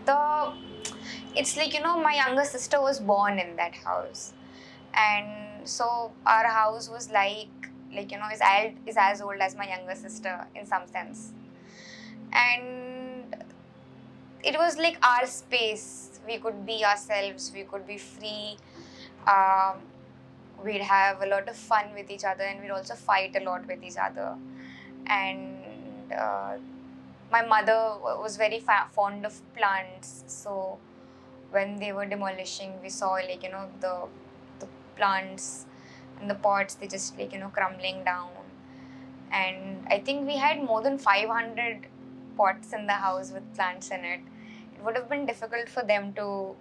the it's like, my younger sister was born in that house, and so our house was is as old as my younger sister in some sense, and it was like our space. We could be ourselves, we could be free. um, we'd have a lot of fun with each other, and we'd also fight a lot with each other. And my mother was very fond of plants, so when they were demolishing, we saw the plants and the pots, they just crumbling down. And I think we had more than 500 pots in the house with plants in it. It would have been difficult for them to.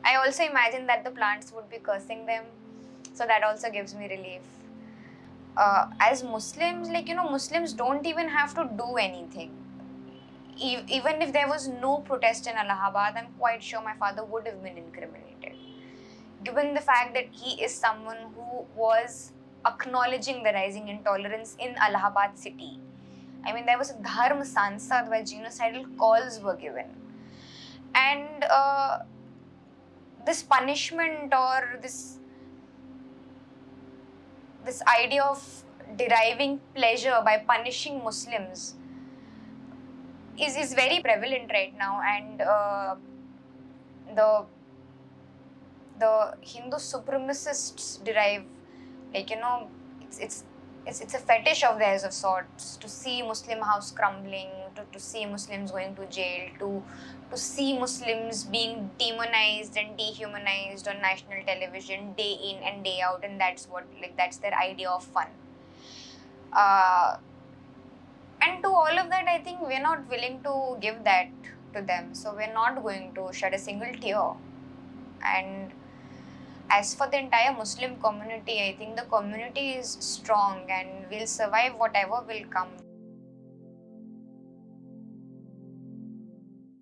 I also imagine that the plants would be cursing them, so that also gives me relief. As Muslims, Muslims don't even have to do anything. Even if there was no protest in Allahabad, I'm quite sure my father would have been incriminated, given the fact that he is someone who was acknowledging the rising intolerance in Allahabad city. I mean, there was a Dharma Sansad where genocidal calls were given. And this punishment, or this idea of deriving pleasure by punishing Muslims is very prevalent right now. And the Hindu supremacists derive, it's a fetish of theirs of sorts to see Muslim house crumbling, to see Muslims going to jail, to see Muslims being demonized and dehumanized on national television day in and day out, and that's their idea of fun. And to all of that, I think we're not willing to give that to them, so we're not going to shed a single tear. And as for the entire Muslim community, I think the community is strong and will survive whatever will come.